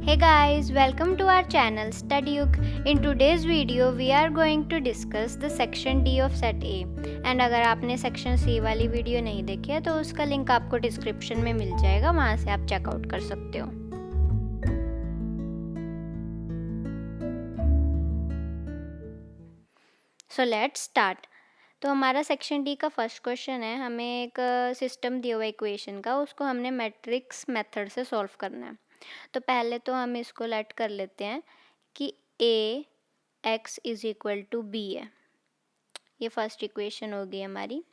Hey guys, welcome to our channel StudyUg. In today's video, we are going to discuss the section D of set A. And अगर आपने section C वाली video नहीं देखी है तो उसका link आपको डिस्क्रिप्शन में मिल जाएगा, वहाँ से आप चेकआउट कर सकते हो। So let's start. तो हमारा सेक्शन डी का फर्स्ट क्वेश्चन है, हमें एक सिस्टम दिया हुआ इक्वेशन का, उसको हमने मैट्रिक्स मेथड से सॉल्व करना है। तो पहले तो हम इसको लेट कर लेते हैं कि A x is equal to B है। ये फर्स्ट इक्वेशन हो गई हमारी,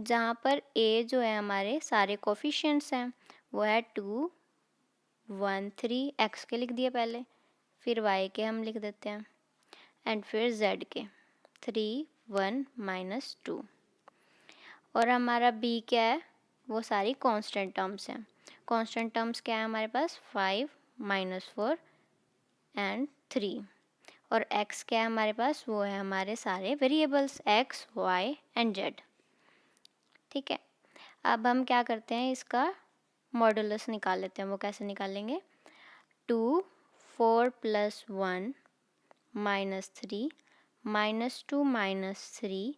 जहाँ पर ए जो है हमारे सारे कोफिशिएंट्स हैं, वो है 2 1 3, एक्स के लिख दिए पहले, फिर वाई के हम लिख देते हैं, एंड फिर जेड के 3 1 -2। और हमारा बी क्या है, वो सारी कांस्टेंट टर्म्स हैं। कांस्टेंट टर्म्स क्या है हमारे पास, 5 -4 एंड 3। और x क्या है हमारे पास, वो है हमारे सारे variables x y and z। ठीक है, अब हम क्या करते हैं, इसका मॉडुलस निकाल लेते हैं। वो कैसे निकालेंगे, 2 4 + 1 -3 -2 -3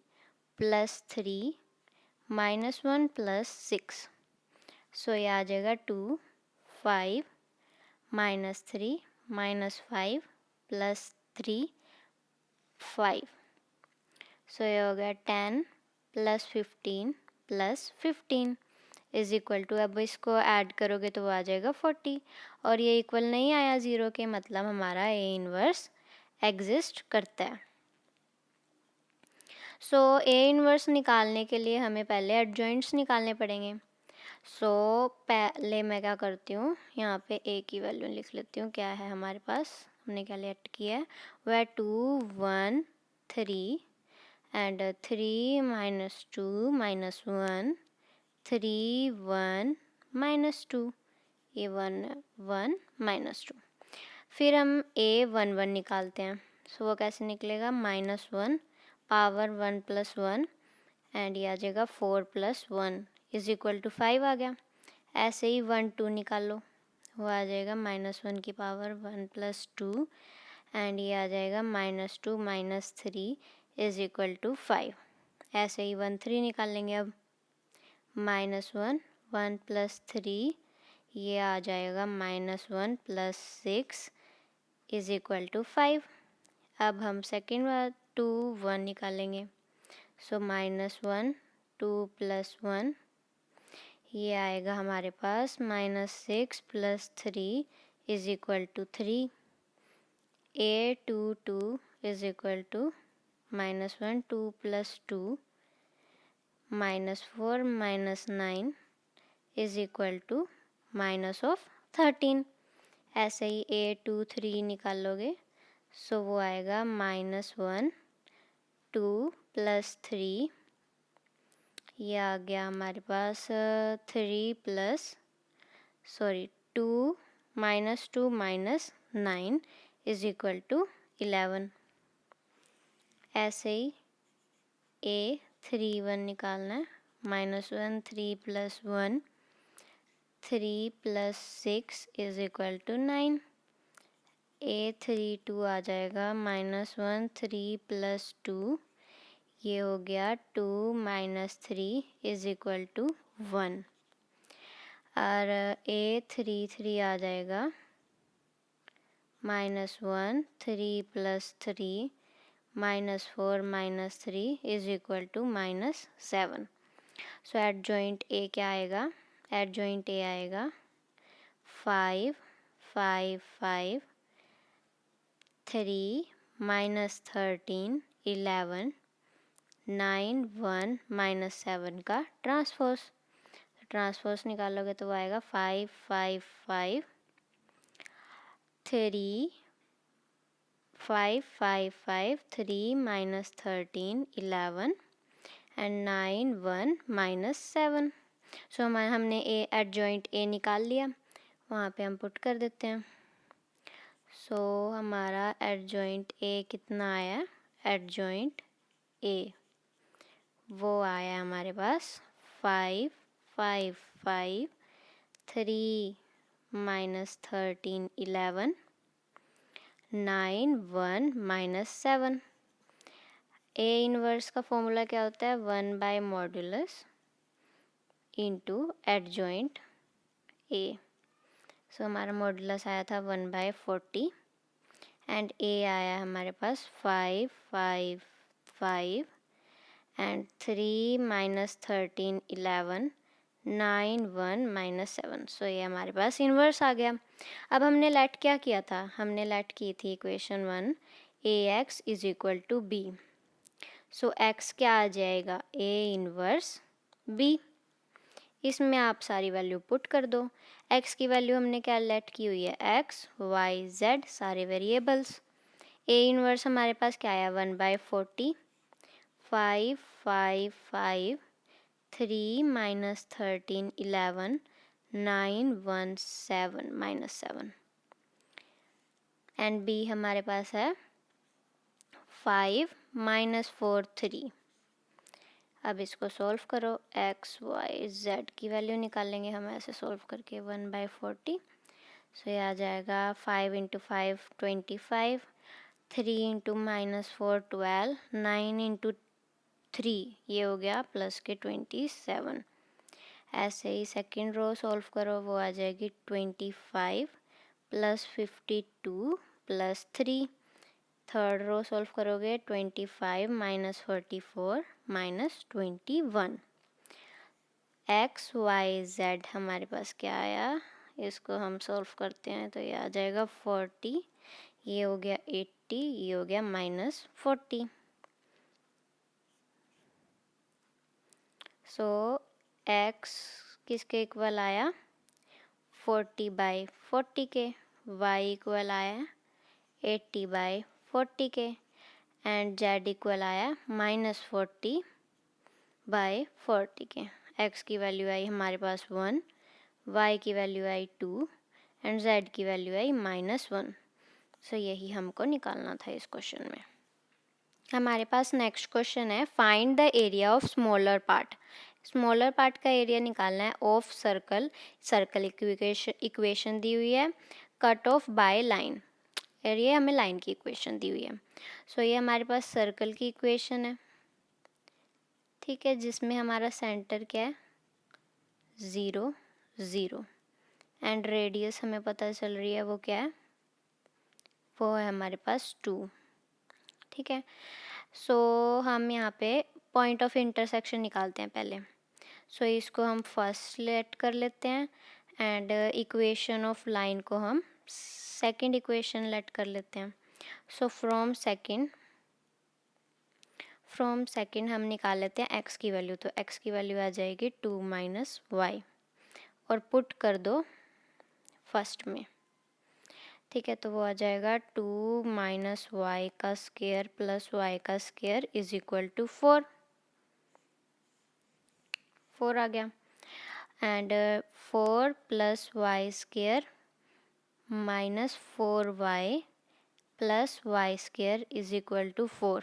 +3 -1 +6। सो ये आ जाएगा 2 5 -3 -5 +3 5। सो ये हो गया 10 + 15 + 15 इज इक्वल टू, अब इसको ऐड करोगे तो वो आ जाएगा 40। और ये इक्वल नहीं आया ज़ीरो के, मतलब हमारा ए इनवर्स एग्जिस्ट करता है। सो ए इनवर्स निकालने के लिए हमें पहले एडजॉइंट्स निकालने पड़ेंगे। सो पहले मैं क्या करती हूँ, यहाँ पे ए की वैल्यू लिख लेती हूँ। क्या है हमारे पास, हमने क्या लेट किया है, वो है 2 1 3 एंड 3 -2 -1 3 1 -2, ये 1 1 -2। फिर हम ए 1 1 निकालते हैं। सो वो कैसे निकलेगा, -1 पावर 1 + 1 एंड ये आ जाएगा 4 + 1 इज इक्वल टू 5 आ गया। ऐसे ही 1 2 निकाल लो, वो आ जाएगा -1 की पावर 1 + 2 एंड ये आ जाएगा -2 -3 इज इक्वल टू 5। ऐसे ही 1 3 निकाल लेंगे, अब -1 1 + 3, ये आ जाएगा -1 + 6 इज इक्वल टू 5। अब हम सेकेंड बार 2 1 निकालेंगे। सो -1 2 + 1, ये आएगा हमारे पास -6 + 3 is equal to 3। 8 2 2 is equal to -1 2 + 2 -4 -9 is equal to -13। ऐसे ही 8 2 3 निकालोगे, सो वो आएगा -1 2 + 3, ये आ गया हमारे पास 2 -2 -9 इज इक्वल टू 11। ऐसे ही ए 3 1 निकालना है, -1 3 + 1 3 + 6 इज इक्वल टू 9। ए 3 2 आ जाएगा, -1 3 + 2, ये हो गया 2 -3 इज इक्वल टू 1। और ए 3 3 आ जाएगा, -1 3 + 3 -4 -3 is equal to -7। So adjoint A क्या आएगा, एडजॉइंट ए आएगा 5 5 5 3 -13 11 9 1 -7 का ट्रांसपोज निकालोगे तो वो आएगा 5 5 5 3 5 5 5 3 -13 11 एंड 9 1 -7। सो हमने ए एडजॉइंट ए निकाल लिया, वहाँ पे हम पुट कर देते हैं। सो हमारा एडजॉइंट ए कितना आया, एडजॉइंट ए वो आया हमारे पास 5 5 5 3 -13 11 9 1 -7। ए इनवर्स का फॉर्मूला क्या होता है? 1/मॉड्यूलस इंटू एडजॉइंट ए। सो हमारा मॉड्यूलस आया था 1/40 एंड ए आया हमारे पास 5 5 5 एंड 3 -13 11 9 1 -7। सो ये हमारे पास इन्वर्स आ गया। अब हमने लेट क्या किया था? हमने लेट की थी equation 1 AX is equal to B. सो x क्या आ जाएगा? A inverse B। इसमें आप सारी वैल्यू पुट कर दो। x की वैल्यू हमने क्या लेट की हुई है? x y z सारे वेरिएबल्स। A इनवर्स हमारे पास क्या आया? 1/40 5 5 5 3 -13 11 9 1 7 -7 एंड B हमारे पास है 5 -4 3। अब इसको सॉल्व करो, x y z की वैल्यू निकालेंगे हम ऐसे सॉल्व करके 1/40। सो ये आ जाएगा 5 × 5 25 3 × -4 12 9 × 3 ये हो गया प्लस के 27। ऐसे ही सेकेंड रो सॉल्व करो, वो आ जाएगी 25 + 52 + 3। थर्ड रो सॉल्व करोगे 25 - 44 - 21। x y z हमारे पास क्या आया? इसको हम सॉल्व करते हैं तो ये आ जाएगा 40, ये हो गया 80, ये हो गया -40। सो x किसके इक्वल आया? 40/40 के। y इक्वल आया 80/40 के एंड z इक्वल आया -40/40 के। x की वैल्यू आई हमारे पास 1, y की वैल्यू आई 2 एंड z की वैल्यू आई -1। सो यही हमको निकालना था इस क्वेश्चन में। हमारे पास नेक्स्ट क्वेश्चन है, find the area of smaller part. Smaller part का एरिया निकालना है ऑफ सर्कल। सर्कल इक्वेशन दी हुई है, cut off by line. Area हमें लाइन की इक्वेशन दी हुई है। सो ये हमारे पास सर्कल की इक्वेशन है, ठीक है, जिसमें हमारा सेंटर क्या है? 0 0 एंड रेडियस हमें पता चल रही है वो क्या है? वो है हमारे पास 2, ठीक है। सो हम यहाँ पे पॉइंट ऑफ इंटरसेक्शन निकालते हैं पहले। सो इसको हम फर्स्ट लेट कर लेते हैं एंड इक्वेशन ऑफ लाइन को हम सेकंड इक्वेशन लेट कर लेते हैं। सो फ्रॉम सेकंड हम निकाल लेते हैं x की वैल्यू। तो x की वैल्यू आ जाएगी 2 - y और पुट कर दो फर्स्ट में, ठीक है। तो वो आ जाएगा 2 - y का स्क्वायर + y का स्क्वायर इज इक्वल टू 4 आ गया and 4 + y square -4y + y square is equal to 4।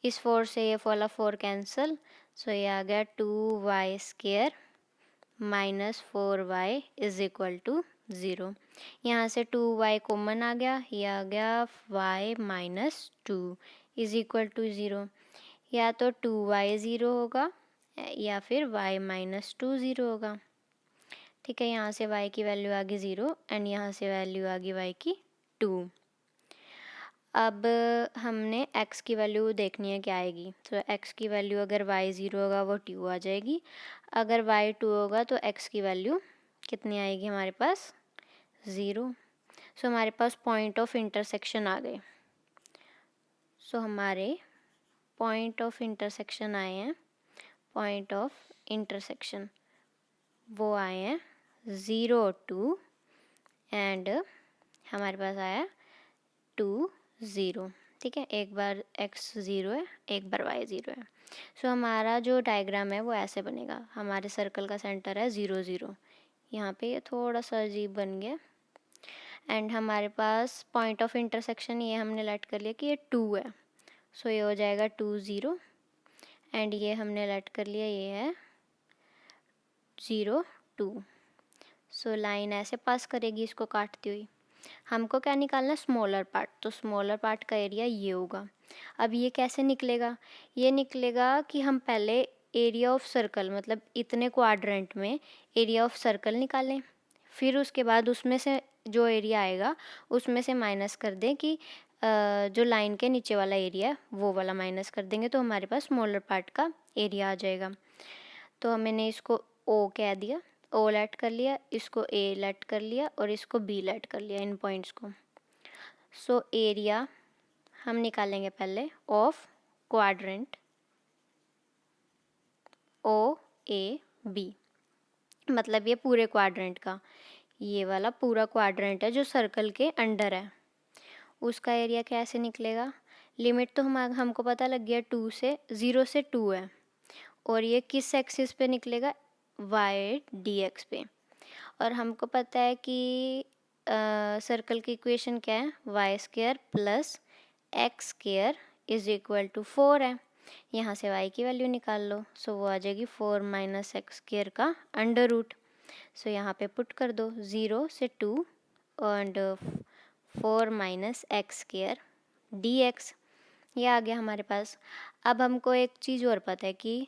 इस 4 से ये वाला 4 कैंसिल, सो ये आ गया 2y square -4y is equal to 0। यहाँ से 2y कॉमन आ गया, ये आ गया y - 2 इज इक्वल टू 0। या तो 2y 0 होगा या फिर y - 2 0 होगा, ठीक है। यहाँ से y की वैल्यू आ गई 0 एंड यहाँ से वैल्यू आ गई y की 2। अब हमने x की वैल्यू देखनी है क्या आएगी। तो x की वैल्यू अगर y 0 होगा वो 2 आ जाएगी, अगर y 2 होगा तो x की वैल्यू कितनी आएगी हमारे पास? 0। सो हमारे पास पॉइंट ऑफ इंटरसेक्शन आ गए। सो हमारे पॉइंट ऑफ इंटरसेक्शन आए हैं, पॉइंट ऑफ इंटरसेक्शन वो आए हैं 0 2 एंड हमारे पास आया 2 0, ठीक है। एक बार x 0 है, एक बार y 0 है। सो हमारा जो डायग्राम है वो ऐसे बनेगा। हमारे सर्कल का सेंटर है 0 0, यहाँ पे ये थोड़ा सा अजीब बन गया एंड हमारे पास पॉइंट ऑफ इंटरसेक्शन ये हमने लेट कर लिया कि ये 2 है। सो ये हो जाएगा 2 0 एंड ये हमने लेट कर लिया ये है 0 2। सो लाइन ऐसे पास करेगी इसको काटती हुई। हमको क्या निकालना है, स्मॉलर पार्ट, तो स्मॉलर पार्ट का एरिया ये होगा। अब ये कैसे निकलेगा, ये निकलेगा कि हम पहले एरिया ऑफ सर्कल मतलब इतने क्वाड्रेंट में एरिया ऑफ सर्कल निकालें, फिर उसके बाद उसमें से जो एरिया आएगा उसमें से माइनस कर दें कि जो लाइन के नीचे वाला एरिया है वो वाला माइनस कर देंगे, तो हमारे पास स्मॉलर पार्ट का एरिया आ जाएगा। तो हमने इसको ओ कह दिया, ओ लेट कर लिया, इसको ए लेट कर लिया और इसको बी लेट कर लिया, इन पॉइंट्स को। सो एरिया हम निकालेंगे पहले of quadrant O A B, मतलब ये पूरे क्वाड्रेंट का, ये वाला पूरा क्वाड्रेंट है जो सर्कल के अंडर है, उसका एरिया कैसे निकलेगा। लिमिट तो हमको पता लग गया 0 से 2 है, और ये किस एक्सिस पे निकलेगा, वाई डी एक्स पे। और हमको पता है कि सर्कल की इक्वेशन क्या है, Y square plus X square is equal to 4 है। यहाँ से y की वैल्यू निकाल लो, सो वो आ जाएगी 4 माइनस एक्स स्क्वायर का अंडर रूट। सो यहाँ पे पुट कर दो 0 से 2 and 4 minus X square D x, ये आ गया हमारे पास। अब हमको एक चीज़ और पता है कि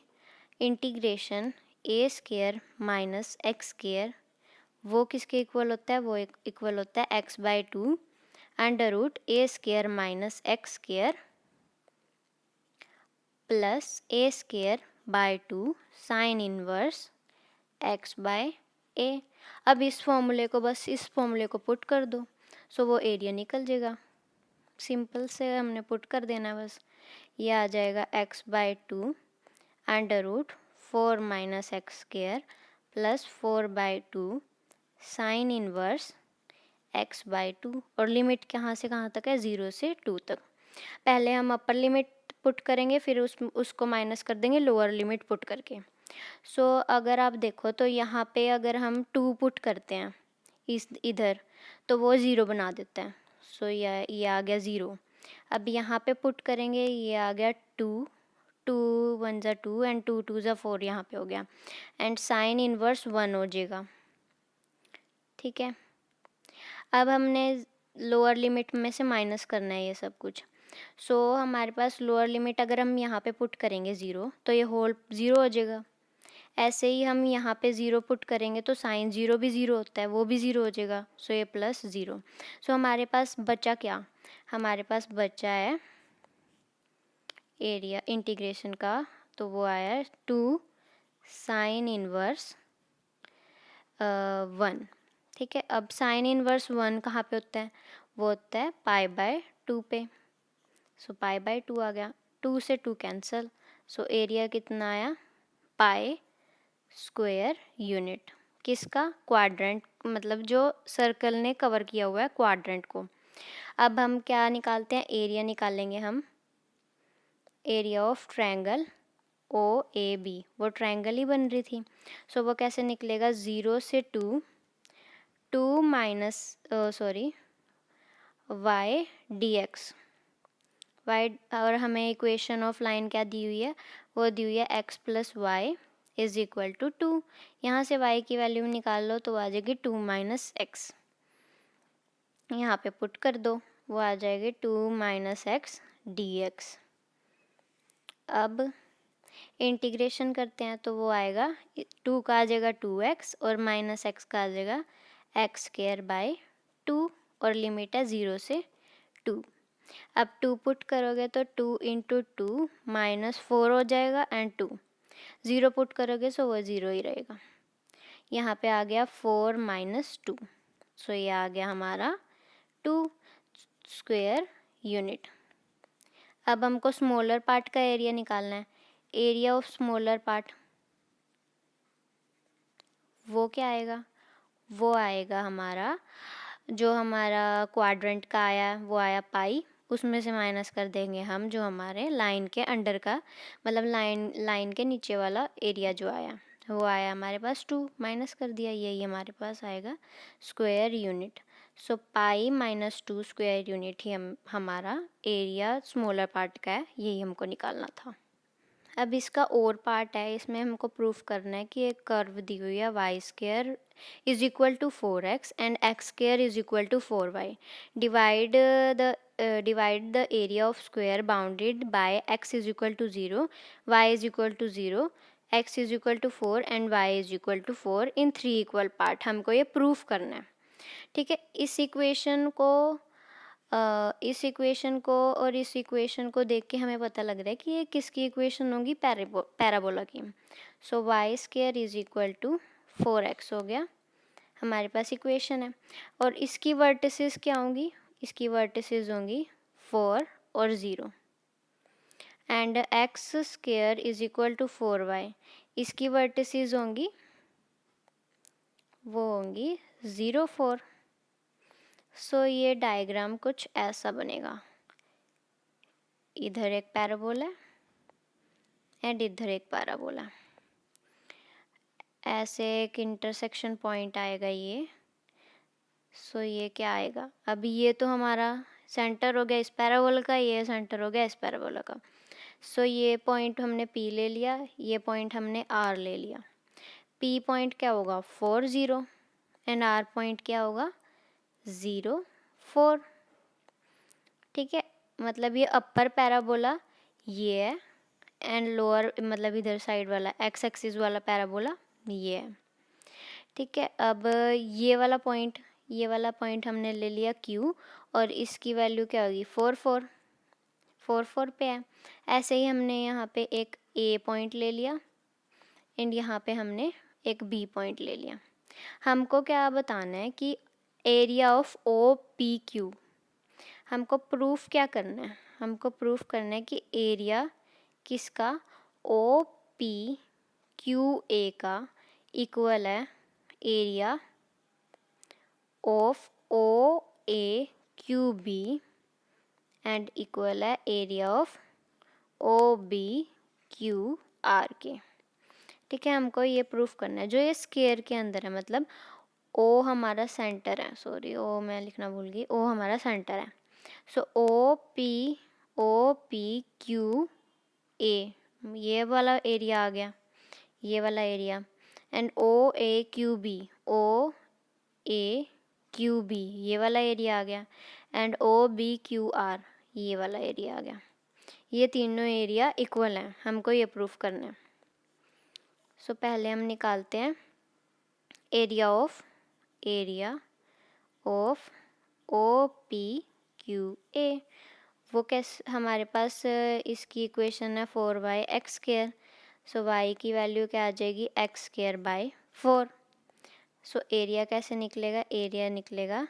इंटीग्रेशन ए स्क्वायर माइनस एक्स स्क्वायर वो किसके इक्वल होता है, वो इक्वल होता है x/2 under root A square minus X square plus A square by 2 sine inverse x/a। अब इस फॉर्मूले को, बस इस फॉर्मूले को पुट कर दो, सो वो एरिया निकल जाएगा। सिंपल से हमने पुट कर देना बस, ये आ जाएगा x/2 under root 4 minus X square plus 4/2 sine inverse x/2, और लिमिट कहाँ से कहाँ तक है, 0 से 2 तक। पहले हम अपर लिमिट पुट करेंगे, फिर उसको माइनस कर देंगे लोअर लिमिट पुट करके। सो अगर आप देखो तो यहाँ पे अगर हम 2 पुट करते हैं इधर, तो वो 0 बना देता है। सो ये आ गया 0। अब यहाँ पे पुट करेंगे, ये आ गया 2, 2 1 ज़ा 2 एंड 2 2 ज़ा 4 यहाँ पे हो गया, एंड साइन इनवर्स 1 हो जाएगा। ठीक है, अब हमने लोअर लिमिट में से माइनस करना है ये सब कुछ। सो हमारे पास लोअर लिमिट अगर हम यहाँ पे पुट करेंगे 0, तो ये होल 0 हो जाएगा। ऐसे ही हम यहाँ पे 0 पुट करेंगे तो साइन 0 भी 0 होता है, वो भी 0 हो जाएगा। सो ये प्लस 0। सो हमारे पास बचा क्या, हमारे पास बचा है एरिया इंटीग्रेशन का, तो वो आया है 2 साइन इनवर्स 1। ठीक है, अब साइन इनवर्स 1 कहाँ पे होता है, वो होता है π/2 पे। सो π/2 आ गया, 2 से 2 कैंसिल, सो एरिया कितना आया, पाई स्क्वायर यूनिट, किसका, क्वाड्रेंट, मतलब जो सर्कल ने कवर किया हुआ है क्वाड्रेंट को। अब हम क्या निकालते हैं, एरिया निकालेंगे हम, area of triangle O A B, वो ट्रायंगल ही बन रही थी। सो वो कैसे निकलेगा, 0 से 2 minus Y D X, Y, और हमें इक्वेशन ऑफ लाइन क्या दी हुई है, वो दी हुई है x plus Y is equal to 2। यहाँ से y की वैल्यू निकाल लो तो आ जाएगी 2 माइनस एक्स, यहाँ पे पुट कर दो, वो आ जाएगी 2 माइनस एक्स डी एक्स। अब इंटीग्रेशन करते हैं तो वो आएगा 2 का आ जाएगा 2x और माइनस एक्स का आ जाएगा एक्स स्क्वायर बाय 2, और लिमिट है 0 से 2। अब 2 पुट करोगे तो 2 इंटू 2 माइनस 4 हो जाएगा एंड 2, 0 पुट करोगे सो वो 0 ही रहेगा। यहाँ पे आ गया 4 माइनस 2, सो ये आ गया हमारा 2 स्क्वायर यूनिट। अब हमको स्मॉलर पार्ट का एरिया निकालना है, एरिया ऑफ स्मॉलर पार्ट वो क्या आएगा, वो आएगा हमारा, जो हमारा क्वाड्रेंट का आया वो आया पाई, उसमें से माइनस कर देंगे हम जो हमारे लाइन के अंडर का, मतलब लाइन के नीचे वाला एरिया जो आया वो आया हमारे पास 2, माइनस कर दिया, यही हमारे पास आएगा स्क्वायर यूनिट। सो पाई माइनस 2 स्क्वायर यूनिट ही हमारा एरिया स्मॉलर पार्ट का है, यही हमको निकालना था। अब इसका और पार्ट है, इसमें हमको प्रूफ करना है कि एक कर्व दी हुई है Y square is equal to 4x and X square is equal to 4y. Divide the area of square bounded by x is equal to 0, y is equal to 0, x is equal to 4 and y is equal to 4 in 3 equal part. हमको ये proof करना है. ठीक है, इस equation और इस equation को देख के हमें पता लग रहा है कि ये किसकी इक्वेशन होगी, पैराबोला की. So y square is equal to 4x हो गया, हमारे पास इक्वेशन है. और इसकी वर्टिसेस क्या होंगी, इसकी वर्टिसेस होंगी 4 और 0. And X square is equal to 4y, इसकी वर्टिसेस होंगी, वो होंगी 0 4. सो ये डायग्राम कुछ ऐसा बनेगा, इधर एक पैराबोला एंड इधर एक पैराबोला, ऐसे एक इंटरसेक्शन पॉइंट आएगा ये. सो ये क्या आएगा, अभी ये तो हमारा सेंटर हो गया इस पैराबोला का, ये सेंटर हो गया इस पैराबोला का. सो ये पॉइंट हमने P ले लिया, ये पॉइंट हमने R ले लिया. P पॉइंट क्या होगा 4 0 एंड R पॉइंट क्या होगा 0 4. ठीक है, मतलब ये अपर पैराबोला ये है एंड लोअर मतलब इधर साइड वाला एक्स एक्सिस वाला पैराबोला ये है. ठीक है, अब ये वाला पॉइंट हमने ले लिया Q और इसकी वैल्यू क्या होगी 4 4 पे है. ऐसे ही हमने यहाँ पे एक A पॉइंट ले लिया एंड यहाँ पे हमने एक B पॉइंट ले लिया. हमको क्या बताना है कि एरिया ऑफ OPQ, हमको प्रूफ क्या करना है, हमको प्रूफ करना है कि एरिया किसका OPQA का इक्वल है area of OAQB and equal है एरिया ऑफ OBQR के. ठीक है, हमको ये प्रूफ करना है जो ये स्क्वायर के अंदर है, मतलब O हमारा सेंटर है, सॉरी O मैं लिखना भूल गई, O हमारा सेंटर है. सो OPQA ये वाला एरिया आ गया, ये वाला एरिया, एंड OAQB ये वाला एरिया आ गया, एंड OBQR ये वाला एरिया आ गया. ये तीनों एरिया इक्वल हैं, हमको ये प्रूफ करना है. सो पहले हम निकालते हैं एरिया ऑफ OPQA. वो कैसे, हमारे पास इसकी इक्वेशन है 4y(x²). सो y की वैल्यू क्या आ जाएगी x² 4. सो एरिया कैसे निकलेगा, एरिया निकलेगा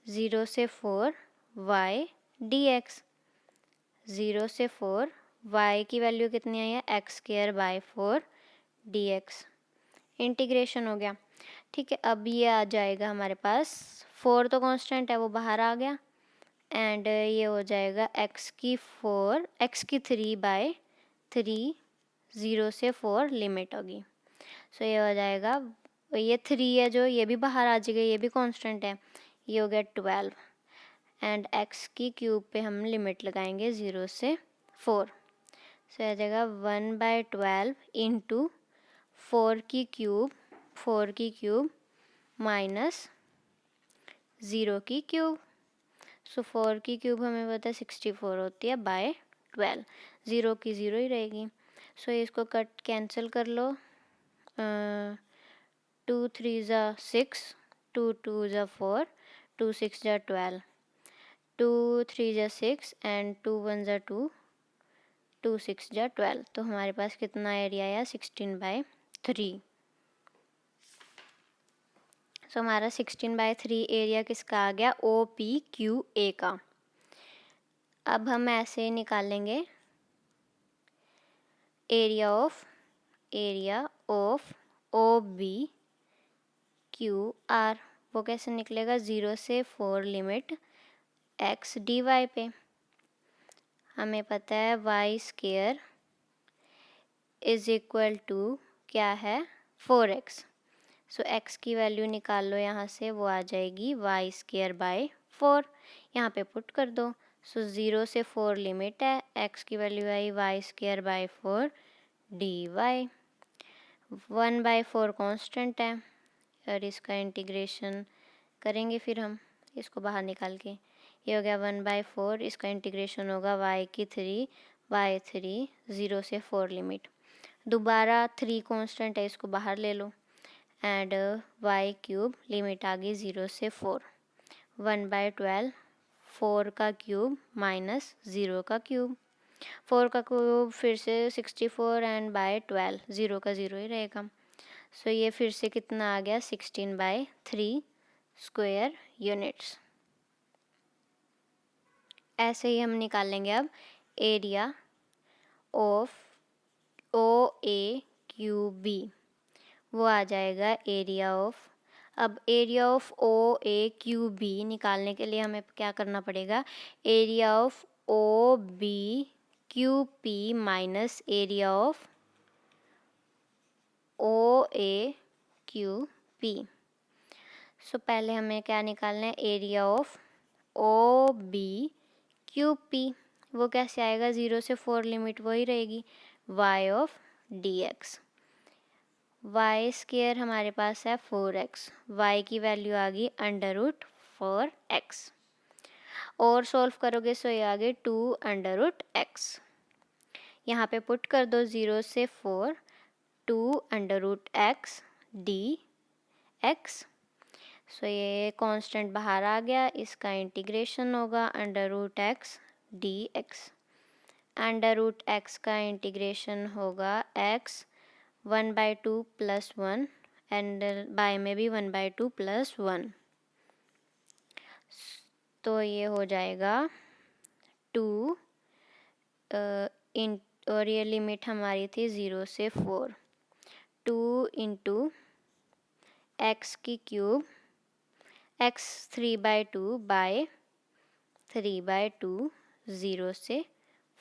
0 से 4 y dx. 0 से 4 y की वैल्यू कितनी आई है x² 4 dx. इंटीग्रेशन हो गया. ठीक है, अब ये आ जाएगा हमारे पास 4 तो कांस्टेंट है वो बाहर आ गया एंड ये हो जाएगा x की 3/3 0 से 4 लिमिट होगी. सो ये हो जाएगा, ये 3 है जो ये भी बाहर आ जाएगा, ये भी कांस्टेंट है, ये हो गया 12 एंड x की क्यूब पे हम लिमिट लगाएंगे 0 से 4. सो आ जाएगा 1/12 इंटू 4 की क्यूब माइनस 0 की क्यूब. सो 4 की क्यूब हमें पता है 64 होती है बाय 12, 0 की 0 ही रहेगी. सो इसको कट कैंसिल कर लो, 2 3 ज़ा 6, 2 2 ज़ा 4, 2 6 ज़ा 12, 2 3 ज़ा 6 एंड 2 1 ज़ा 2, 2 6 ज़ा 12. तो हमारे पास कितना एरिया आया 16/3. सो हमारा 16/3 एरिया किसका आ गया OPQA का. अब हम ऐसे निकालेंगे एरिया ऑफ OBQR. वो कैसे निकलेगा 0 से 4 लिमिट x dy पे. हमें पता है y² इज इक्वल टू क्या है 4x. सो x की वैल्यू निकाल लो यहाँ से, वो आ जाएगी y² 4. यहाँ पे पुट कर दो. सो 0 से 4 लिमिट है, x की वैल्यू आई y² 4 dy। 1/4 कांस्टेंट है और इसका इंटीग्रेशन करेंगे फिर हम इसको बाहर निकाल के, ये हो गया 1/4, इसका इंटीग्रेशन होगा y3 0 से 4 लिमिट। दोबारा 3 कांस्टेंट है, इसको बाहर ले लो एंड y³ लिमिट आ गई 0 से 4, 1/12 4 का क्यूब माइनस 0 का क्यूब, 4 का क्यूब फिर से 64 एंड बाय 12, 0 का 0 ही रहेगा। सो ये फिर से कितना आ गया 16/3 स्क्वायर यूनिट्स। ऐसे ही हम निकालेंगे अब एरिया ऑफ OAQB, वो आ जाएगा एरिया ऑफ। अब एरिया ऑफ OAQB निकालने के लिए हमें क्या करना पड़ेगा, area of OBQP minus area of OAQP। सो पहले हमें क्या निकालना है, एरिया ऑफ OBQP, वो कैसे आएगा, 0 से 4 लिमिट वही रहेगी, y ऑफ dx। y² हमारे पास है 4x, y की वैल्यू आ गई √4x, और सॉल्व करोगे सो ये आ गई 2√x। यहाँ पे पुट कर दो 0 से 4 2√x dx। सो ये कांस्टेंट बाहर आ गया, इसका इंटीग्रेशन होगा √x dx। √x का इंटीग्रेशन होगा x 1/2 + 1 एंड बाय में भी 1/2 + 1, तो ये हो जाएगा 2 और ये लिमिट हमारी थी 0 से 4, 2 × x की क्यूब x 3/2 बाय 3/2 0 से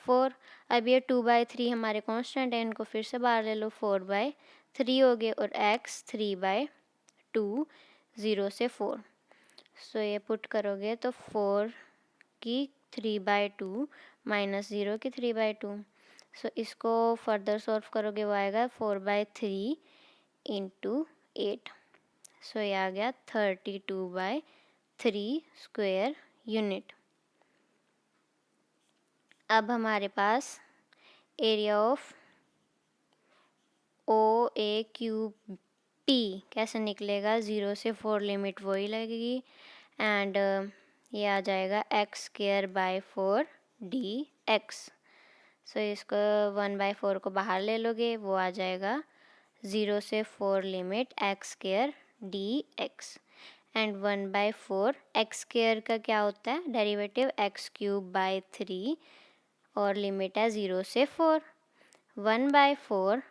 4। अब ये 2/3 हमारे कांस्टेंट है, इनको फिर से बाहर ले लो, 4/3 हो गए और x 3/2 0 से 4। सो ये पुट करोगे तो 4 की 3/2 माइनस 0 की 3/2। सो इसको फर्दर सॉल्व करोगे वो आएगा 4/3 × 8। सो ये आ गया 32/3 स्क्वायर यूनिट। अब हमारे पास एरिया ऑफ OAQP कैसे निकलेगा, 0 से 4 लिमिट वही लगेगी एंड ये आ जाएगा x² 4 dx। सो इसको 1/4 को बाहर ले लोगे, वो आ जाएगा 0 से 4 limit x² dx and 1/4 x² का क्या होता है डेरिवेटिव, x³ 3 और लिमिट है 0 से 4। 1/4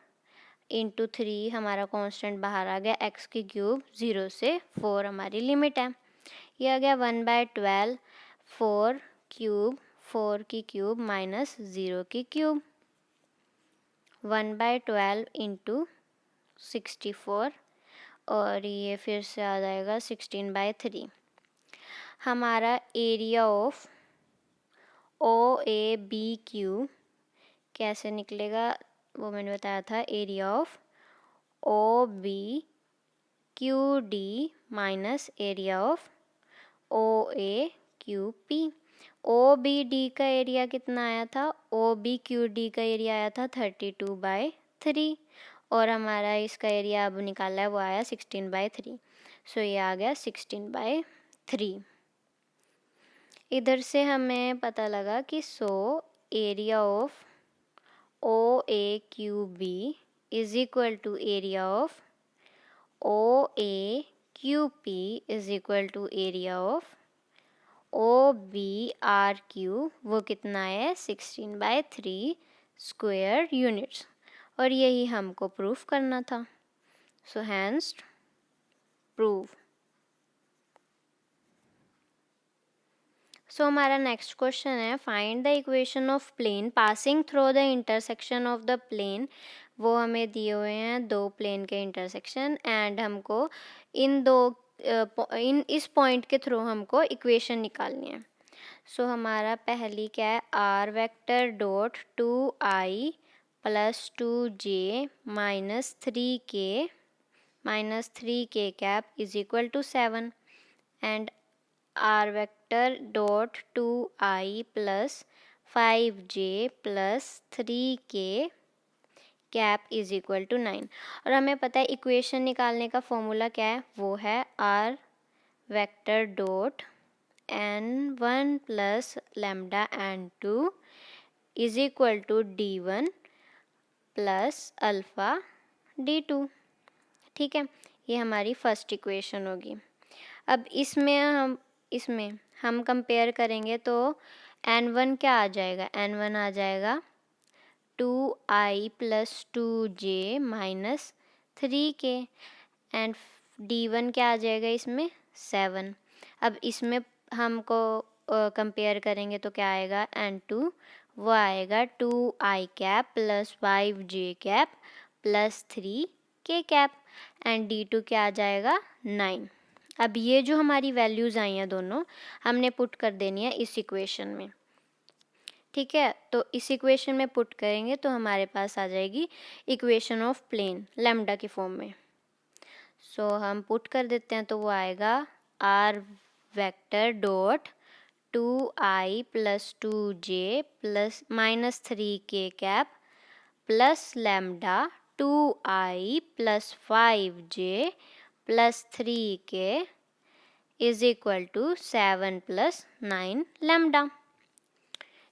× 3 हमारा कांस्टेंट बाहर आ गया, x की क्यूब 0 से 4 हमारी लिमिट है, ये आ गया 1/12 4 क्यूब 4 की क्यूब माइनस 0 की क्यूब, 1/12 × 64 और ये फिर से आ जाएगा 16/3। हमारा एरिया ऑफ OABQ कैसे निकलेगा वो मैंने बताया था, area of OBQD minus area of OAQP। OBD का एरिया कितना आया था, OBQD का एरिया आया था 32/3 और हमारा इसका एरिया अब निकाला है वो आया 16/3। सो ये आ गया 16/3। इधर से हमें पता लगा कि area of OAQB is equal to area of OAQP is equal to area of OBRQ, वो कितना है 16/3 स्क्वायर यूनिट्स, और यही हमको प्रूफ करना था। So hence prove. सो हमारा नेक्स्ट क्वेश्चन है, find the equation of plane passing through the intersection of the plane. वो हमें दिए हुए हैं दो प्लेन के इंटरसेक्शन एंड हमको इस पॉइंट के थ्रू हमको इक्वेशन निकालनी है। सो हमारा पहली क्या है, R vector dot 2i plus 2j minus 3k cap is equal to 7 and R vector dot 2i plus 5j plus 3k cap is equal to 9। और हमें पता है इक्वेशन निकालने का फॉर्मूला क्या है, वो है R vector dot n1 plus lambda n2 is equal to d1 plus alpha d2। ठीक है, ये हमारी फर्स्ट इक्वेशन होगी। अब इसमें हम कंपेयर करेंगे तो n1 क्या आ जाएगा, n1 आ जाएगा 2i plus 2j minus 3k and d1 क्या आ जाएगा इसमें 7। अब इसमें हमको कंपेयर करेंगे तो क्या आएगा, n2 वो आएगा 2i cap plus 5j cap plus 3k cap and d2 क्या आ जाएगा 9। अब ये जो हमारी वैल्यूज़ आई हैं दोनों हमने पुट कर देनी है इस इक्वेशन में। ठीक है, तो इस इक्वेशन में पुट करेंगे तो हमारे पास आ जाएगी इक्वेशन ऑफ प्लेन लैम्डा की फॉर्म में। सो हम पुट कर देते हैं तो वो आएगा R vector dot 2i plus 2j plus minus 3k cap plus lambda 2i plus 5j plus 3k is equal to 7 plus 9 lambda.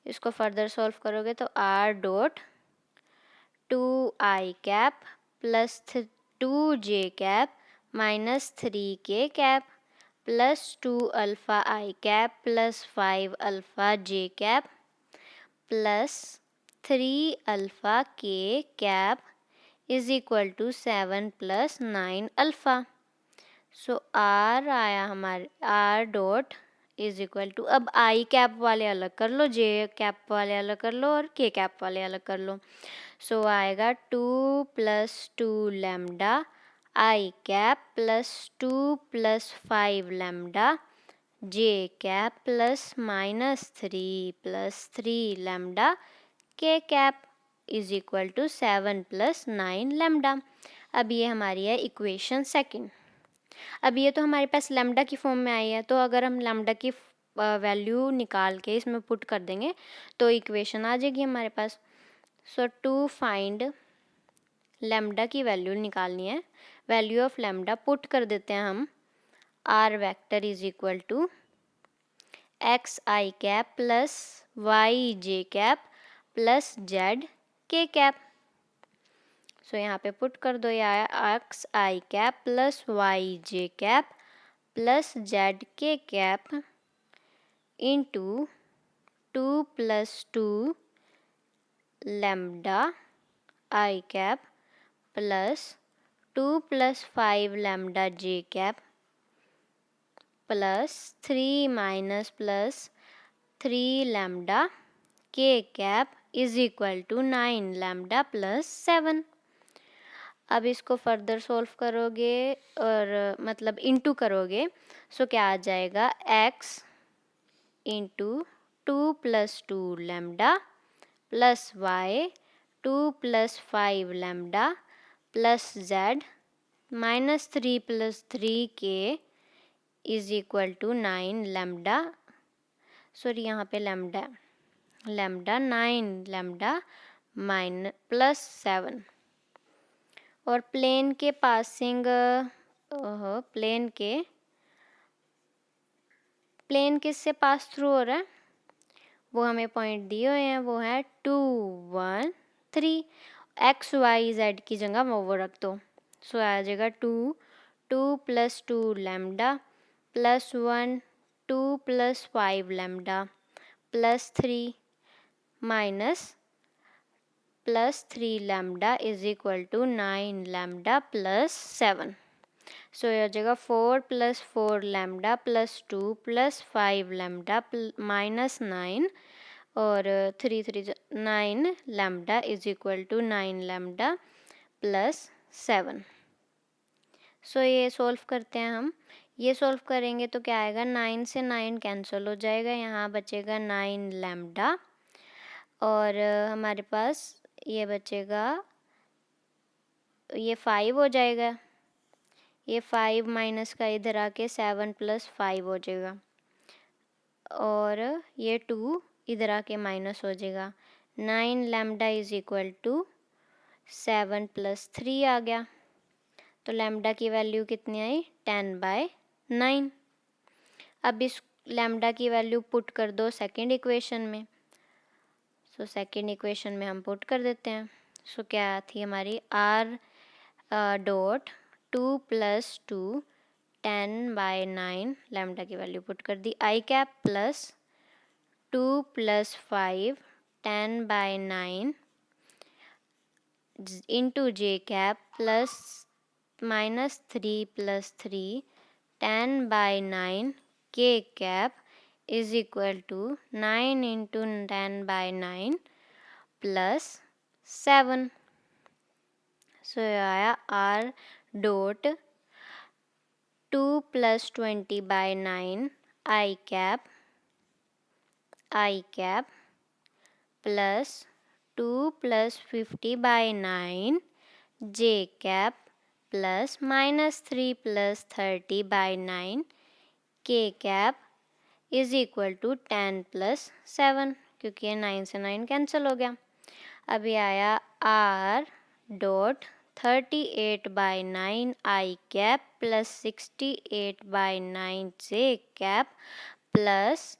इसको फर्दर सॉल्व करोगे तो r dot 2i cap plus 2j cap minus 3k cap plus 2 alpha i cap plus 5 alpha j cap plus 3 alpha k cap is equal to 7 plus 9 alpha. So r आया हमारे r dot is equal to, अब आई cap वाले अलग कर लो, जे cap वाले अलग कर लो और के कैप वाले अलग कर लो। सो आएगा 2 plus 2 lambda i cap plus 2 plus 5 lambda j cap plus minus 3 plus 3 lambda k cap is equal to 7 plus 9 lambda. अब ये हमारी है इक्वेशन सेकंड। अब ये तो हमारे पास लैम्डा की फॉर्म में आई है, तो अगर हम लैम्डा की वैल्यू निकाल के इसमें पुट कर देंगे तो इक्वेशन आ जाएगी हमारे पास। सो टू फाइंड लैम्डा की वैल्यू निकालनी है, वैल्यू ऑफ लैम्डा पुट कर देते हैं हम r vector is equal to x i cap plus y j cap plus z k cap. So यहाँ पे पुट कर दो, या x i cap plus y j cap plus z k cap into 2 plus 2 lambda i cap plus 2 plus 5 lambda j cap plus 3 minus plus 3 lambda k cap is equal to 9 lambda plus 7। अब इसको further solve करोगे और मतलब into करोगे, सो क्या आ जाएगा, x into 2 plus 2 lambda plus y 2 plus 5 lambda plus z minus 3 plus 3k is equal to 9 lambda, sorry यहाँ पे लैम्डा 9 लैम्डा माइनस प्लस 7। और प्लेन के पासिंग प्लेन किससे पास थ्रू हो रहा है, वो हमें पॉइंट दिए हुए हैं, वो है 2 1 3। एक्स वाई जेड की जगह वो रख दो। सो आ जाएगा 2 plus 2 lambda plus 1 2 plus 5 lambda plus 3 minus plus 3 lambda is equal to 9 lambda plus 7। So ये हो जाएगा 4 plus 4 lambda plus 2 plus 5 lambda minus 9 और 9 lambda is equal to 9 lambda plus 7। So ये सॉल्व करते हैं हम। ये सॉल्व करेंगे तो क्या आएगा, 9 से 9 कैंसिल हो जाएगा, यहाँ बचेगा 9 लैम्डा और हमारे पास ये बचेगा, ये 5 हो जाएगा, ये 5 माइनस का इधर आके 7 + 5 हो जाएगा और ये 2 इधर आके माइनस हो जाएगा। 9 लैम्डा इज इक्वल टू 7 + 3 आ गया। तो लैम्डा की वैल्यू कितनी आई, 10/9। अब इस लैम्डा की वैल्यू पुट कर दो सेकंड इक्वेशन में। सो सेकंड इक्वेशन में हम पुट कर देते हैं। सो क्या थी हमारी, r डॉट 2 + 2 10/9, लैम्डा की वैल्यू पुट कर दी, i cap plus 2 + 5 10/9 into j cap plus -3 + 3 10/9 k cap is equal to 9 into 10/9 plus 7। So आया r dot 2 + 20/9 i cap plus 2 + 50/9 j cap plus -3 + 30/9 k cap is equal to 10 + 7, क्योंकि ये 9 से 9 cancel हो गया। अभी आया r dot 38/9 i cap plus 68/9 j cap plus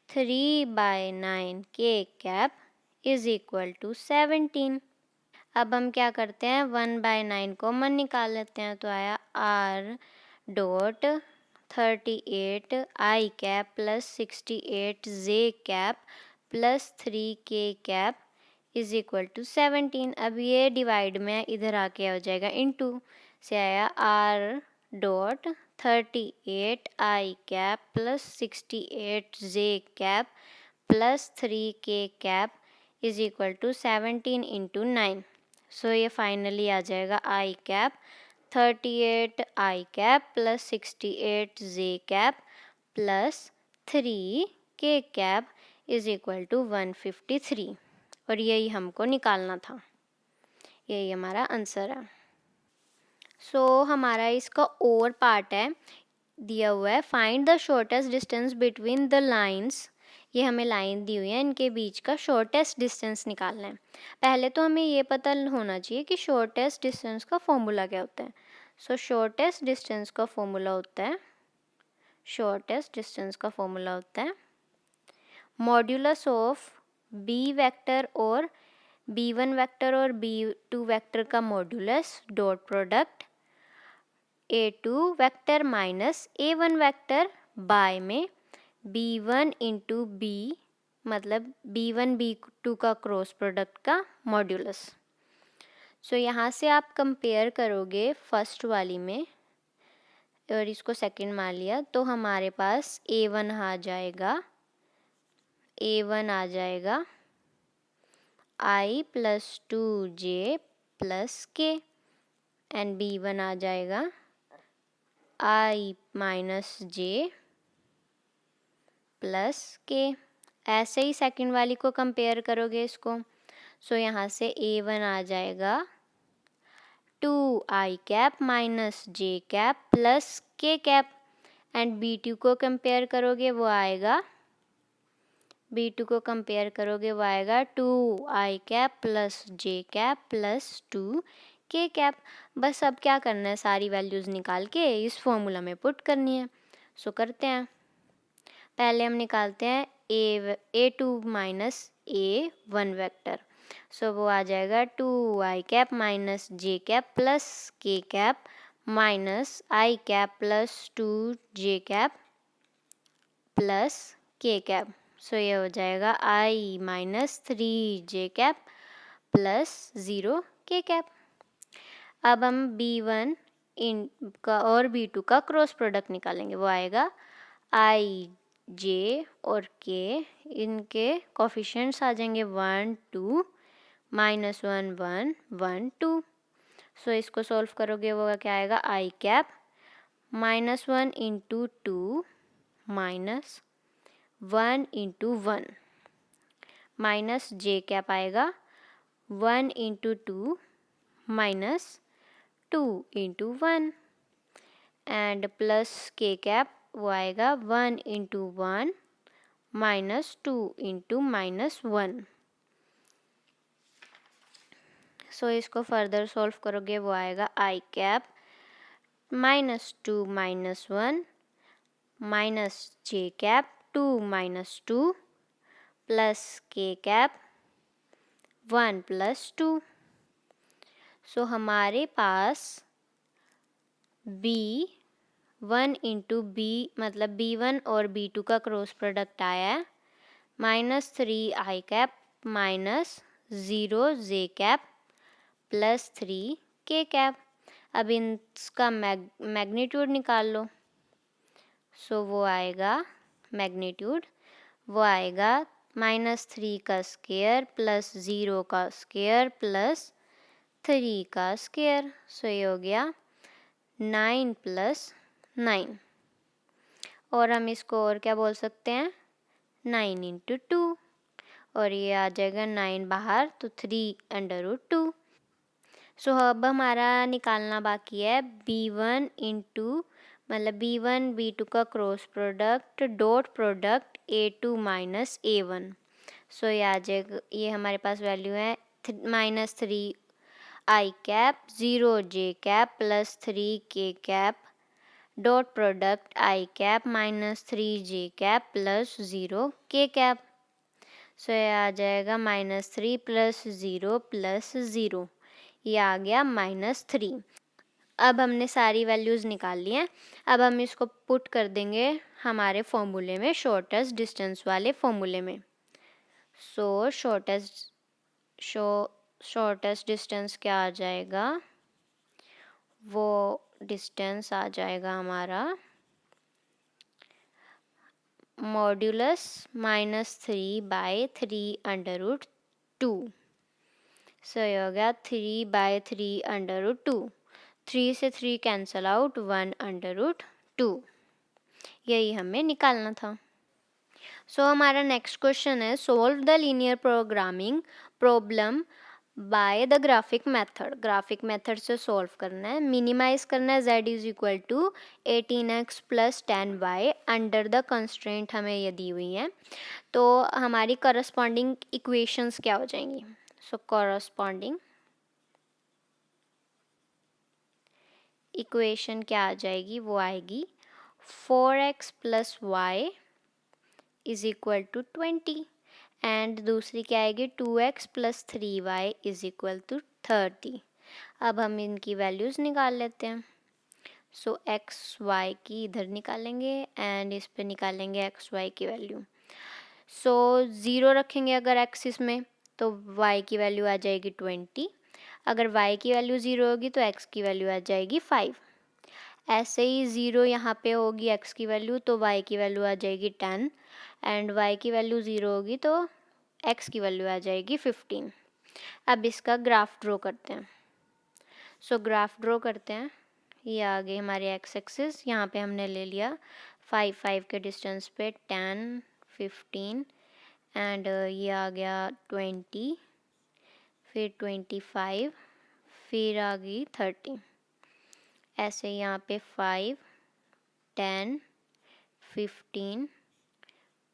3/9 k cap is equal to 17। अब हम क्या करते हैं, 1/9 कॉमन निकाल लेते हैं, तो आया r dot 38 i cap plus 68 j cap plus 3 k cap is equal to 17। अब ये डिवाइड में इधर आके हो जाएगा इनटू, से आया r dot 38 i cap plus 68 j cap plus 3 k cap is equal to 17 into 9। So ये फाइनली आ जाएगा i cap 38 i cap plus 68 j cap plus 3 k cap is equal to 153, और यही हमको निकालना था, यही हमारा आंसर है। सो हमारा इसका और पार्ट है, दिया हुआ है find the shortest distance between the lines. ये हमें लाइन दी हुई है, इनके बीच का शॉर्टेस्ट डिस्टेंस निकालना है। पहले तो हमें ये पता होना चाहिए कि शॉर्टेस्ट डिस्टेंस का फॉर्मूला क्या होता है। सो शॉर्टेस्ट डिस्टेंस का फॉर्मूला होता है, शॉर्टेस्ट डिस्टेंस का फॉर्मूला होता है मॉड्यूलस ऑफ बी वेक्टर और b1 वेक्टर और b2 वेक्टर का modulus dot product a2 vector minus a1 vector by में b1 इंटू b, मतलब b1 b2 का क्रॉस प्रोडक्ट का मॉड्यूलस। सो यहाँ से आप कंपेयर करोगे फर्स्ट वाली में और इसको सेकंड मान लिया, तो हमारे पास a1 आ जाएगा i + 2j + k and b1 आ जाएगा i - j + k। ऐसे ही सेकंड वाली को कंपेयर करोगे इसको, सो यहाँ से a1 आ जाएगा 2i cap - j cap plus k cap and b2 को कंपेयर करोगे वो आएगा, b2 को कंपेयर करोगे वो आएगा 2i cap plus j cap plus 2 k cap. बस अब क्या करना है, सारी वैल्यूज़ निकाल के इस फॉर्मूला में पुट करनी है। सो करते हैं, पहले हम निकालते हैं a2 माइनस a1 वेक्टर। सो वो आ जाएगा 2i cap - j cap plus k cap minus i cap plus 2j cap plus k cap. So ये हो जाएगा i - 3j cap plus 0 k cap. अब हम b1 का और b2 का क्रॉस प्रोडक्ट निकालेंगे, वो आएगा i j और k, इनके कोफिशिएंट्स आ जाएंगे 1 2 -1 1 1 2। सो इसको सॉल्व करोगे वो क्या आएगा, i cap -1 into 2 minus 1 into 1 minus J cap आएगा 1 into 2 minus 2 into 1 and plus के कैप वो आएगा 1 इंटू 1 माइनस 2 इंटू -1। सो इसको फर्दर सॉल्व करोगे वो आएगा आई कैप -2 -1 माइनस जे कैप 2 -2 प्लस के कैप 1 + 2। सो हमारे पास B1 इंटू बी मतलब B1 और B2 का क्रॉस प्रोडक्ट आया है -3 आई कैप -0 जे कैप +3 के कैप। अब इसका मैग्नीट्यूड निकाल लो। सो वो आएगा मैग्नीट्यूड वो आएगा -3 का स्क्वायर प्लस 0 का स्क्वायर प्लस 3 का स्क्वायर। सो ये हो गया 9 + 9 और हम इसको और क्या बोल सकते हैं 9 इंटू 2 और ये आ जाएगा 9 बाहर तो 3/√2। सो अब हमारा निकालना बाकी है B1 इंटू मतलब B1 B2 का cross product dot product A2 minus A1। सो ये आ जाएगा ये हमारे पास वैल्यू है -3 आई कैप 0 जे कैप +3 के cap dot product I cap -3 J cap +0 के कैप। सो ये आ जाएगा -3 + 0 + 0 ये आ गया -3। अब हमने सारी वैल्यूज़ निकाल ली हैं। अब हम इसको पुट कर देंगे हमारे फॉर्मूले में शॉर्टेस्ट डिस्टेंस वाले फॉर्मूले में। सो शॉर्टेस्ट डिस्टेंस क्या आ जाएगा वो डिस्टेंस आ जाएगा हमारा मॉड्यूलस -3/3/√2। सो ये हो गया 3/3/√2। 3 से 3 कैंसल आउट 1/√2। यही हमें निकालना था। सो हमारा नेक्स्ट क्वेश्चन है solve the linear programming problem by the graphic method. Graphic method से सॉल्व करना है, मिनिमाइज करना है z = 18x + 10y under the constraint हमें ये दी हुई है। तो हमारी करस्पॉन्डिंग इक्वेशंस क्या हो जाएंगी। सो करस्पॉन्डिंग इक्वेशन क्या आ जाएगी वो आएगी 4x + y = 20 एंड दूसरी क्या आएगी 2x + 3y = 30। अब हम इनकी वैल्यूज़ निकाल लेते हैं। सो x y की इधर निकालेंगे एंड इस पे निकालेंगे x y की वैल्यू। सो 0 रखेंगे अगर x इसमें तो y की वैल्यू आ जाएगी 20। अगर y की वैल्यू 0 होगी तो x की वैल्यू आ जाएगी 5। ऐसे ही 0 यहाँ पे होगी x की वैल्यू तो y की वैल्यू आ जाएगी 10 एंड y की वैल्यू 0 होगी तो x की वैल्यू आ जाएगी 15। अब इसका ग्राफ ड्रॉ करते हैं। सो ग्राफ ड्रॉ करते हैं। ये आ गई हमारी एक्स एक्सिस, यहाँ पे हमने ले लिया 5 के डिस्टेंस पे 10 15 एंड ये आ गया 20 फिर 25 फिर आ गई 30। ऐसे यहाँ पे 5 10 15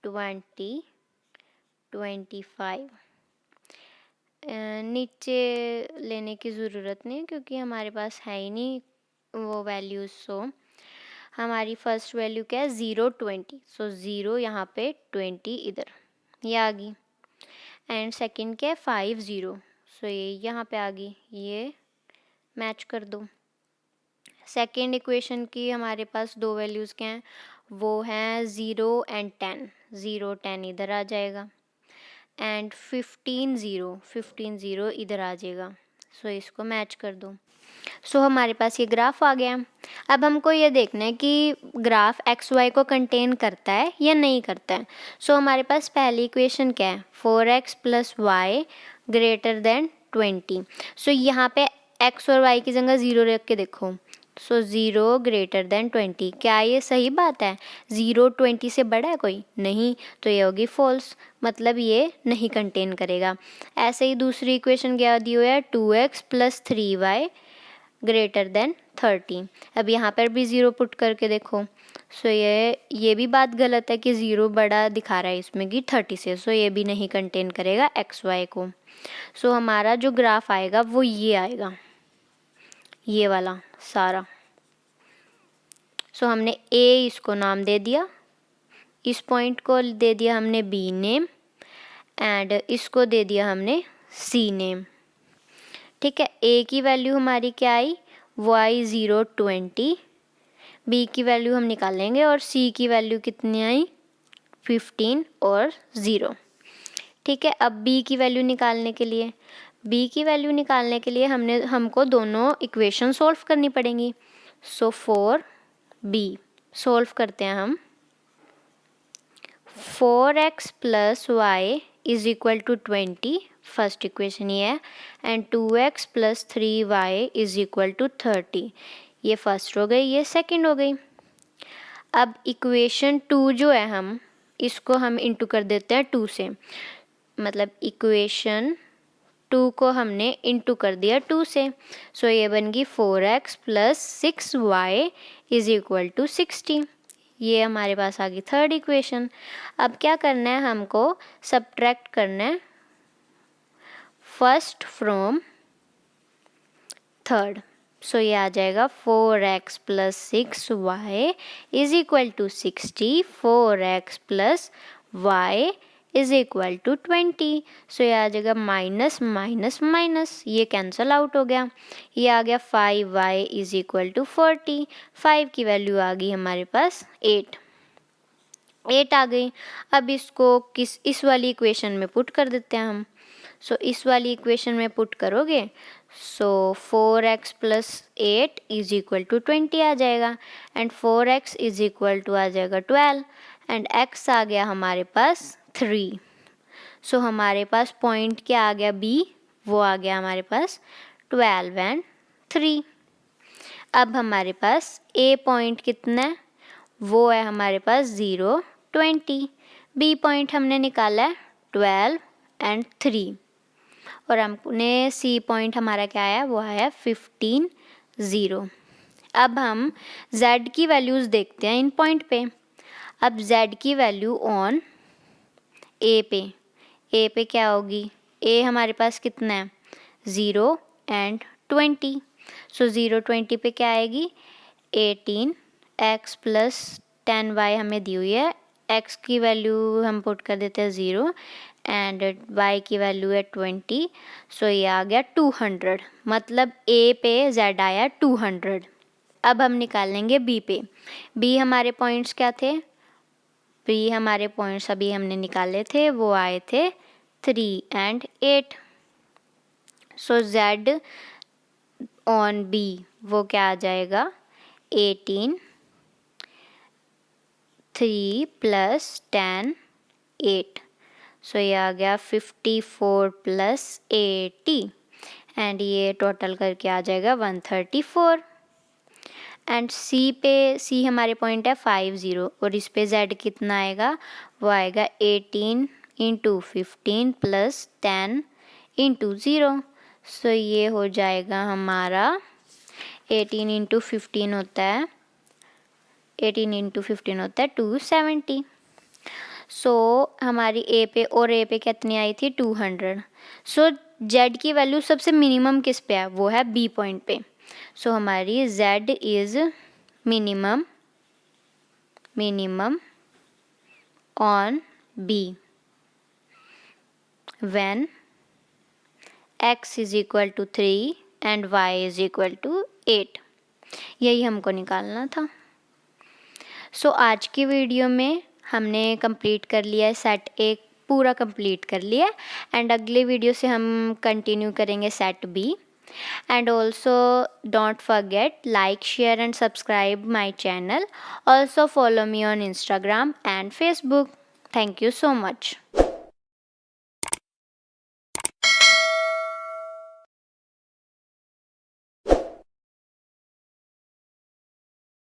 20 25 नीचे लेने की ज़रूरत नहीं क्योंकि हमारे पास है ही नहीं वो वैल्यूज़। सो हमारी फर्स्ट वैल्यू क्या है 0 20। सो 0 यहाँ पे 20 इधर ये आ गई एंड सेकंड क्या है 5 0। सो ये यहाँ पे आ गई, ये मैच कर दो। सेकंड इक्वेशन की हमारे पास दो वैल्यूज़ क्या हैं वो हैं 0 एंड 10। 0 10 इधर आ जाएगा एंड 15 0 इधर आ जाएगा। सो इसको मैच कर दो। सो हमारे पास ये ग्राफ आ गया। अब हमको ये देखना है कि ग्राफ एक्स वाई को कंटेन करता है या नहीं करता है। सो हमारे पास पहली इक्वेशन क्या है 4x + y > 20। सो यहाँ पे x और y की जगह 0 रख के देखो सो 0 ग्रेटर देन 20। क्या ये सही बात है? 0 20 से बड़ा है कोई? नहीं, तो ये होगी फॉल्स, मतलब ये नहीं कंटेन करेगा। ऐसे ही दूसरी इक्वेशन क्या दी हुई है, 2x + 3y ग्रेटर देन 30। अब यहाँ पर भी 0 पुट करके देखो। सो ये भी बात गलत है कि 0 बड़ा दिखा रहा है इसमें कि 30 से, सो ये भी नहीं कंटेन करेगा xy को। सो हमारा जो ग्राफ आएगा वो ये आएगा, ये वाला सारा। सो हमने ए इसको नाम दे दिया, इस पॉइंट को दे दिया हमने बी नेम, एंड इसको दे दिया हमने सी नेम। ठीक है, ए की वैल्यू हमारी क्या आई, वो आई 0 20, बी की वैल्यू हम निकाल लेंगे, और सी की वैल्यू कितनी आई 15 और 0। ठीक है, अब बी की वैल्यू निकालने के लिए हमको दोनों इक्वेशन सॉल्व करनी पड़ेंगी। सो फॉर बी सॉल्व करते हैं हम। 4x + y = 20, फर्स्ट इक्वेशन ये है, एंड 2x + 3y = 30, ये फर्स्ट हो गई, ये सेकंड हो गई। अब इक्वेशन 2 जो है हम इसको हम इंटू कर देते हैं 2 से, मतलब इक्वेशन 2 को हमने इंटू कर दिया 2 से। सो ये बन गई 4x + 6y = 60, ये हमारे पास आ गई थर्ड इक्वेशन। अब क्या करना है, हमको सब्ट्रैक्ट करना है फर्स्ट फ्रॉम थर्ड। सो ये आ जाएगा 4x + 6y = 60, 4x + y = 20। सो ये आ जाएगा माइनस माइनस माइनस, ये कैंसल आउट हो गया, ये आ गया 5y = 40, 5 की वैल्यू आ गई हमारे पास 8 आ गई। अब इसको इस वाली इक्वेशन में पुट कर देते हैं हम। सो इस वाली इक्वेशन में पुट करोगे, सो 4x + 8 = 20 आ जाएगा, एंड 4x = आ जाएगा 12, एंड x आ गया हमारे पास 3। सो हमारे पास पॉइंट क्या आ गया, b, वो आ गया हमारे पास 12 एंड 3। अब हमारे पास a पॉइंट कितना है, वो है हमारे पास 0 20, b पॉइंट हमने निकाला है 12 एंड 3, और हमने c पॉइंट हमारा क्या आया, वो आया 15 0। अब हम z की वैल्यूज़ देखते हैं इन पॉइंट पे। अब z की वैल्यू ऑन a पे क्या होगी, a हमारे पास कितना है 0 एंड 20। सो 0 20 पे क्या आएगी 18, x + 10y हमें दी हुई है, x की वैल्यू हम पुट कर देते हैं 0, एंड y की वैल्यू है 20। सो ये आ गया 200, मतलब a पे z आया 200। अब हम निकालेंगे b पे। b हमारे पॉइंट्स क्या थे, b हमारे पॉइंट्स अभी हमने निकाले थे, वो आए थे 3 and 8। So z on b वो क्या आ जाएगा 18, 3 + 10 8। सो ये आ गया 54 + 80, एंड ये टोटल करके आ जाएगा 134। एंड c हमारे पॉइंट है 50, और इस पे z कितना आएगा, वो आएगा 18 × 15 + 10 × 0। सो ये हो जाएगा हमारा 18 × 15 होता है 270। सो हमारी a पे कितनी आई थी 200। सो z की वैल्यू सबसे मिनिमम किस पे है, वो है b पॉइंट पे। सो हमारी z is minimum on b when x = 3 and y = 8। यही हमको निकालना था। सो आज की वीडियो में हमने कंप्लीट कर लिया है, सेट ए पूरा कंप्लीट कर लिया, एंड अगले वीडियो से हम कंटिन्यू करेंगे set B. And also don't forget like, share and subscribe my channel. Also follow me on Instagram and Facebook. Thank you so much.